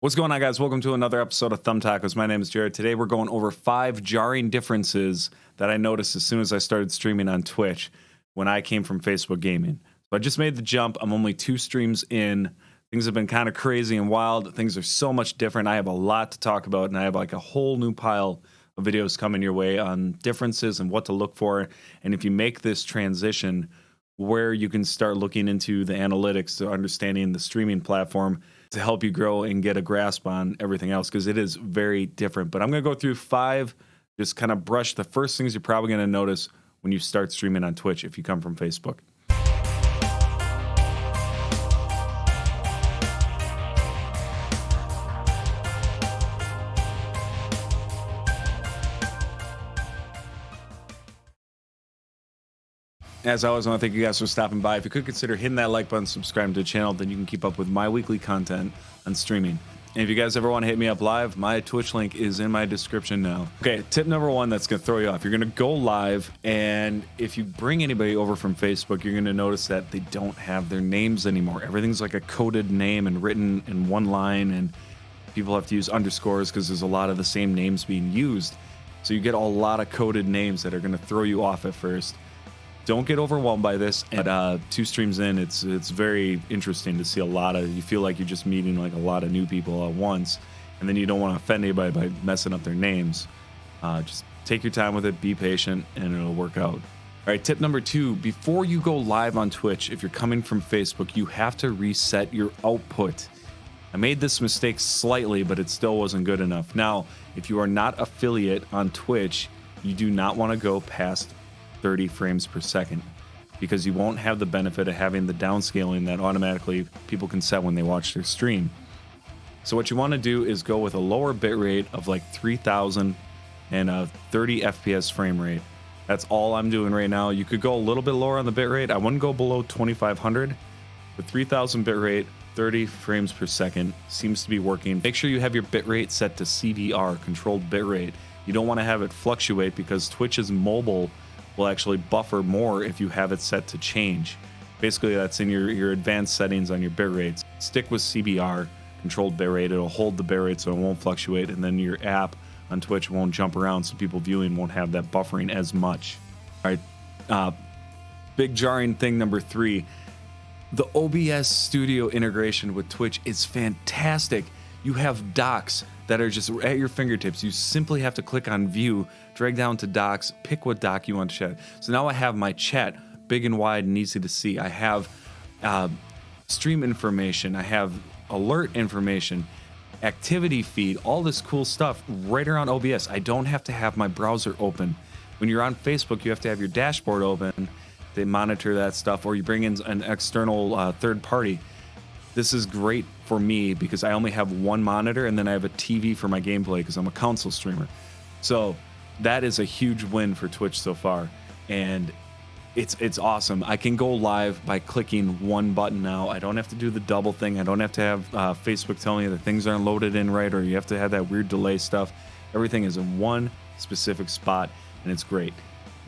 What's going on, guys? Welcome to another episode of Thumb Tacos. My name is Jared. Today we're going over 5 jarring differences that I noticed as soon as I started streaming on Twitch when I came from Facebook Gaming. So I just made the jump. I'm only 2 streams in. Things have been kind of crazy and wild. Things are so much different. I have a lot to talk about, and I have like a whole new pile of videos coming your way on differences and what to look for. And if you make this transition, where you can start looking into the analytics to understanding the streaming platform to help you grow and get a grasp on everything else, because it is very different. But I'm going to go through 5, just kind of brush the first things you're probably going to notice when you start streaming on Twitch if you come from Facebook. As always, I want to thank you guys for stopping by. If you could consider hitting that like button, subscribing to the channel, then you can keep up with my weekly content on streaming. And if you guys ever want to hit me up live, my Twitch link is in my description now. Okay, tip number 1 that's going to throw you off. You're going to go live, and if you bring anybody over from Facebook, you're going to notice that they don't have their names anymore. Everything's like a coded name and written in one line, and people have to use underscores because there's a lot of the same names being used. So you get a lot of coded names that are going to throw you off at first. Don't get overwhelmed by this. And 2 streams in, it's very interesting to see you feel like you're just meeting like a lot of new people at once, and then you don't want to offend anybody by messing up their names. Just take your time with it, be patient, and it'll work out. All right, tip number 2, before you go live on Twitch, if you're coming from Facebook, you have to reset your output. I made this mistake slightly, but it still wasn't good enough. Now, if you are not affiliate on Twitch, you do not want to go past 30 frames per second, because you won't have the benefit of having the downscaling that automatically people can set when they watch their stream. So what you want to do is go with a lower bitrate of like 3000 and a 30 FPS frame rate. That's all I'm doing right now. You could go a little bit lower on the bitrate. I wouldn't go below 2500. The 3000 bitrate, 30 frames per second seems to be working. Make sure you have your bitrate set to CDR, controlled bitrate. You don't want to have it fluctuate, because Twitch's mobile will actually buffer more if you have it set to change. Basically, that's in your advanced settings on your bitrates. Stick with CBR, controlled bitrate. It'll hold the bitrate so it won't fluctuate, and then your app on Twitch won't jump around, so people viewing won't have that buffering as much. All right, big jarring thing number 3. The OBS Studio integration with Twitch is fantastic. You have docs that are just at your fingertips. You simply have to click on view, drag down to docs, pick what doc you want to chat. So now I have my chat big and wide and easy to see. I have stream information. I have alert information, activity feed, all this cool stuff right around OBS. I don't have to have my browser open. When you're on Facebook, you have to have your dashboard open. They monitor that stuff, or you bring in an external third party. This is great for me because I only have one monitor, and then I have a TV for my gameplay because I'm a console streamer. So that is a huge win for Twitch so far, and it's awesome. I can go live by clicking one button now. I don't have to do the double thing. I don't have to have Facebook telling you that things aren't loaded in right, or you have to have that weird delay stuff. Everything is in one specific spot, and it's great.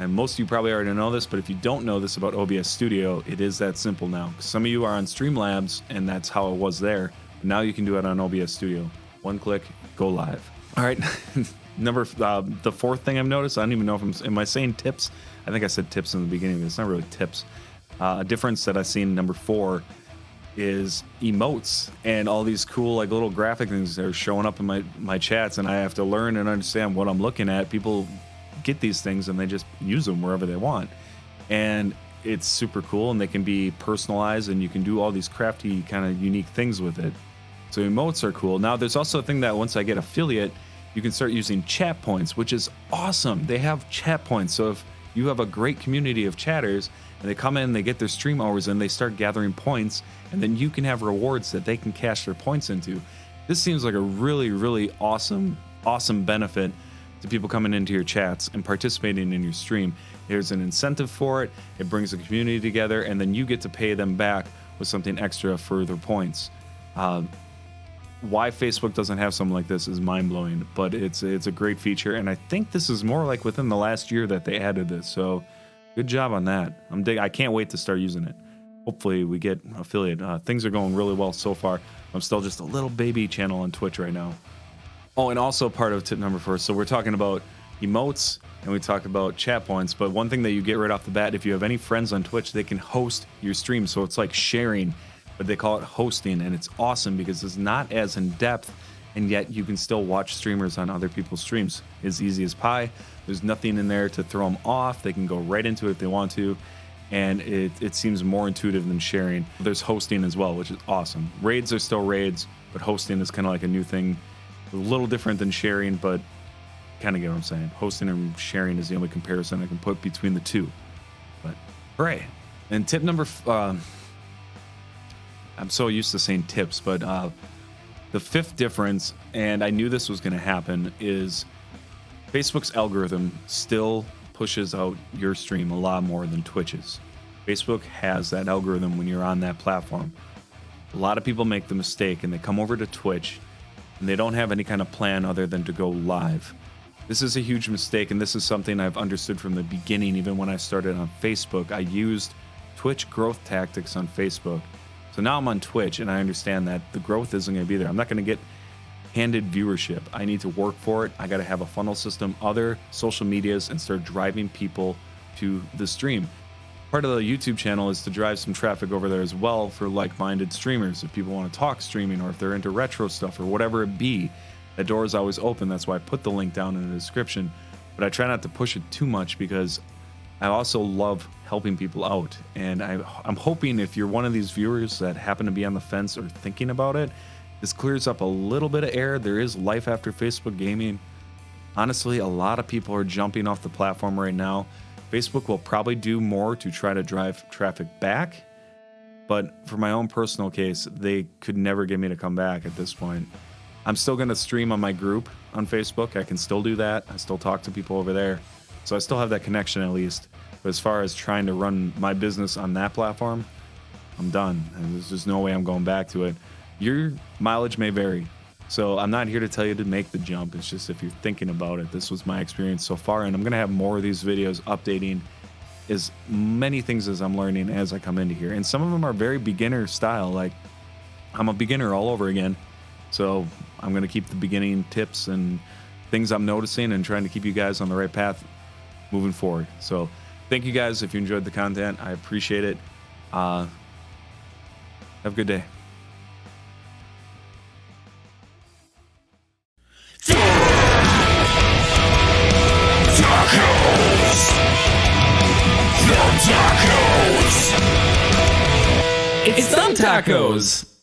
And most of you probably already know this, but if you don't know this about OBS Studio, it is that simple now. Some of you are on Streamlabs, and that's how it was there. Now you can do it on OBS Studio. One click, go live. All right, the 4th thing I've noticed, I don't even know if am I saying tips? I think I said tips in the beginning, but it's not really tips. A difference that I've seen, number 4, is emotes and all these cool like little graphic things that are showing up in my chats, and I have to learn and understand what I'm looking at. People get these things and they just use them wherever they want, and it's super cool, and they can be personalized, and you can do all these crafty kind of unique things with it. So emotes are cool. Now there's also a thing that once I get affiliate, you can start using chat points, which is awesome. They have chat points, so if you have a great community of chatters and they come in, they get their stream hours and they start gathering points, and then you can have rewards that they can cash their points into. This seems like a really awesome benefit to people coming into your chats and participating in your stream. There's an incentive for it. It brings the community together, and then you get to pay them back with something extra for their points. Why Facebook doesn't have something like this is mind-blowing, but it's a great feature, and I think this is more like within the last year that they added this, so good job on that. I can't wait to start using it. hopefully we get affiliate. Things are going really well so far. I'm still just a little baby channel on Twitch right now. Oh, and also part of tip number 4. So we're talking about emotes and we talked about chat points, but one thing that you get right off the bat, if you have any friends on Twitch, they can host your stream. So it's like sharing, but they call it hosting, and it's awesome because it's not as in depth, and yet you can still watch streamers on other people's streams. It's easy as pie. There's nothing in there to throw them off. They can go right into it if they want to, and it seems more intuitive than sharing. There's hosting as well, which is awesome. Raids are still raids, but hosting is kind of like a new thing. A little different than sharing, but kind of get what I'm saying. Hosting and sharing is the only comparison I can put between the two. But hooray. And tip number, I'm so used to saying tips, but the 5th difference, and I knew this was going to happen, is Facebook's algorithm still pushes out your stream a lot more than Twitch's. Facebook has that algorithm when you're on that platform. A lot of people make the mistake and they come over to Twitch and they don't have any kind of plan other than to go live. This is a huge mistake, and this is something I've understood from the beginning. Even when I started on Facebook, I used Twitch growth tactics on Facebook. So now I'm on Twitch and I understand that the growth isn't going to be there. I'm not going to get handed viewership. I need to work for it. I got to have a funnel system, other social medias, and start driving people to the stream. Part of the YouTube channel is to drive some traffic over there as well for like-minded streamers. If people want to talk streaming, or if they're into retro stuff or whatever it be, that door is always open. That's why I put the link down in the description. But I try not to push it too much because I also love helping people out. And I'm hoping if you're one of these viewers that happen to be on the fence or thinking about it, this clears up a little bit of air. There is life after Facebook gaming. Honestly, a lot of people are jumping off the platform right now. Facebook will probably do more to try to drive traffic back. But for my own personal case, they could never get me to come back at this point. I'm still going to stream on my group on Facebook. I can still do that. I still talk to people over there. So I still have that connection at least. But as far as trying to run my business on that platform, I'm done. And there's just no way I'm going back to it. Your mileage may vary. So I'm not here to tell you to make the jump. It's just if you're thinking about it, this was my experience so far. And I'm going to have more of these videos updating as many things as I'm learning as I come into here. And some of them are very beginner style. Like, I'm a beginner all over again. So I'm going to keep the beginning tips and things I'm noticing and trying to keep you guys on the right path moving forward. So thank you guys if you enjoyed the content. I appreciate it. Have a good day. It's Thumb Tacos!